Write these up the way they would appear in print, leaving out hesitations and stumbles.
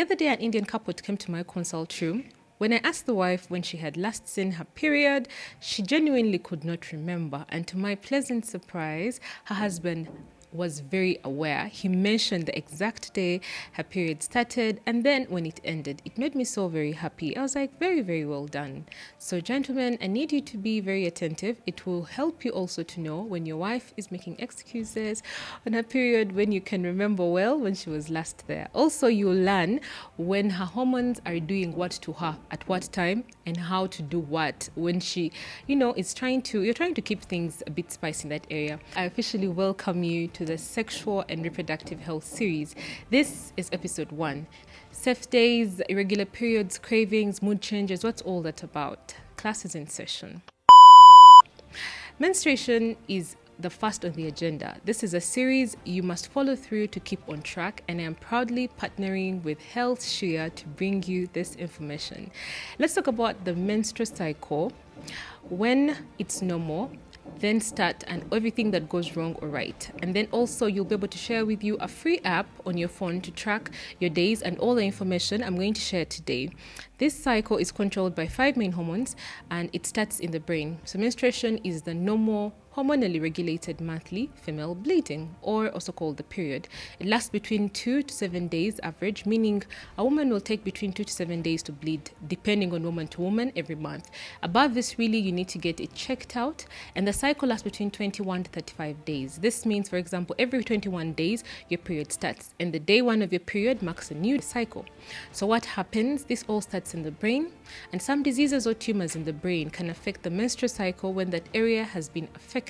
The other day, an Indian couple came to my consult room. When I asked the wife when she had last seen her period, she genuinely could not remember. And to my pleasant surprise, her husband was very aware. He mentioned the exact day her period started and then when it ended. It made me so very happy. I was like, very, very well done. So gentlemen, I need you to be very attentive. It will help you also to know when your wife is making excuses on her period, when you can remember well when she was last there. Also, you'll learn when her hormones are doing what to her at what time and how to do what when she, is you're trying to keep things a bit spicy in that area. I officially welcome you to the Sexual and Reproductive Health series. This is episode 1. Safe days, irregular periods, cravings, mood changes, what's all that about? Class is in session. Menstruation is the first on the agenda. This is a series you must follow through to keep on track, and I am proudly partnering with Health Shuya to bring you this information. Let's talk about the menstrual cycle, when it's normal, then start, and everything that goes wrong or right. And then also you'll be able to share with you a free app on your phone to track your days and all the information I'm going to share today. This cycle is controlled by 5 main hormones and it starts in the brain. So menstruation is the normal hormonally regulated monthly female bleeding, or also called the period. It lasts between 2 to 7 days average, meaning a woman will take between 2 to 7 days to bleed, depending on woman to woman every month. Above this, really, you need to get it checked out, and the cycle lasts between 21 to 35 days. This means, for example, every 21 days, your period starts, and the day 1 of your period marks a new cycle. So what happens? This all starts in the brain, and some diseases or tumors in the brain can affect the menstrual cycle when that area has been affected.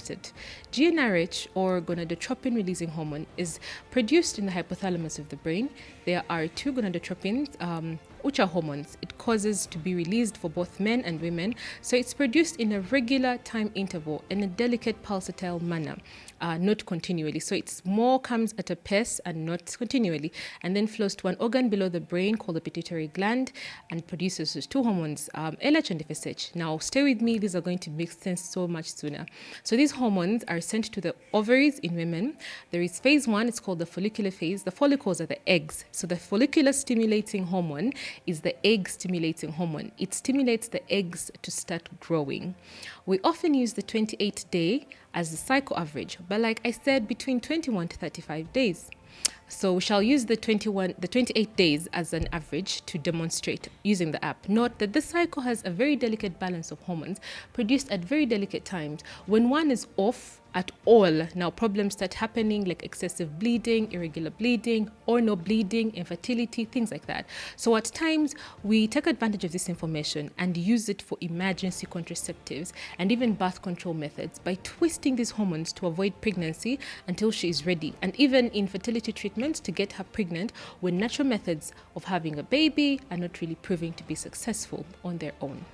GnRH, or gonadotropin releasing hormone, is produced in the hypothalamus of the brain. There are 2 gonadotropins, which are hormones. It causes to be released for both men and women. So it's produced in a regular time interval in a delicate pulsatile manner, not continually. So it's more comes at a pace and not continually, and then flows to an organ below the brain called the pituitary gland and produces those 2 hormones, LH and FSH. Now stay with me, these are going to make sense so much sooner. So these hormones are sent to the ovaries in women. There is phase 1, it's called the follicular phase. The follicles are the eggs. So the follicular stimulating hormone is the egg stimulating hormone. It stimulates the eggs to start growing. We often use the 28-day as the cycle average, but like I said, between 21 to 35 days. So we shall use the 28 days as an average to demonstrate using the app. Note that this cycle has a very delicate balance of hormones produced at very delicate times. When one is off at all, now problems start happening like excessive bleeding, irregular bleeding, or no bleeding, infertility, things like that. So at times, we take advantage of this information and use it for emergency contraceptives and even birth control methods by twisting these hormones to avoid pregnancy until she is ready, and even infertility treatments to get her pregnant when natural methods of having a baby are not really proving to be successful on their own.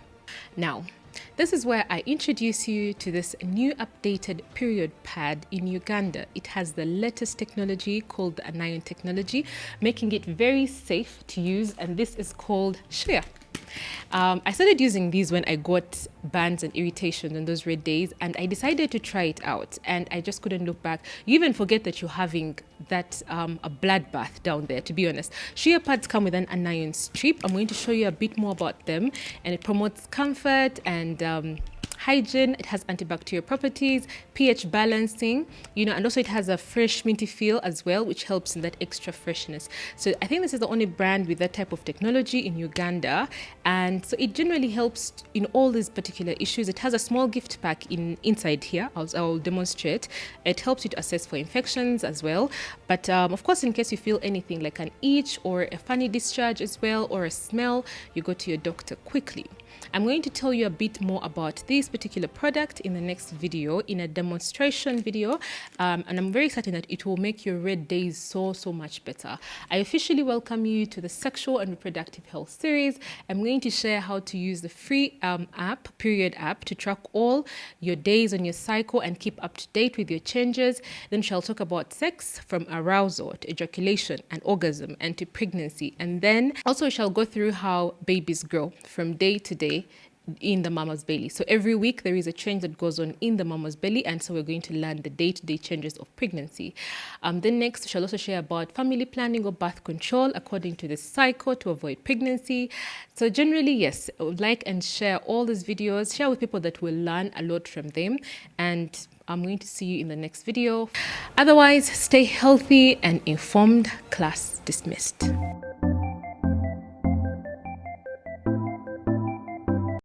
Now, this is where I introduce you to this new updated period pad in Uganda. It has the latest technology called the anion technology, making it very safe to use, and this is called shuya. I started using these when I got burns and irritation on those red days, and I decided to try it out, and I just couldn't look back. You even forget that you're having that a bloodbath down there, to be honest. Shuya pads come with an anion strip. I'm going to show you a bit more about them, and it promotes comfort and hygiene. It has antibacterial properties, pH balancing, and also it has a fresh minty feel as well, which helps in that extra freshness. So I think this is the only brand with that type of technology in Uganda, and so it generally helps in all these particular issues. It has a small gift pack inside here. I'll demonstrate. It helps you to assess for infections as well, but of course, in case you feel anything like an itch or a funny discharge as well, or a smell, you go to your doctor quickly. I'm going to tell you a bit more about this particular product in the next video, in a demonstration video, and I'm very certain that it will make your red days so much better. I officially welcome you to the Sexual and Reproductive Health series. I'm going to share how to use the free period app to track all your days on your cycle and keep up to date with your changes. Then shall talk about sex, from arousal to ejaculation and orgasm and to pregnancy, and then also shall go through how babies grow from day to day, in the mama's belly. So every week there is a change that goes on in the mama's belly, and so we're going to learn the day-to-day changes of pregnancy. Then next, we shall also share about family planning or birth control according to the cycle to avoid pregnancy. So generally, yes, like and share all these videos, share with people that will learn a lot from them, and I'm going to see you in the next video. Otherwise, stay healthy and informed. Class dismissed.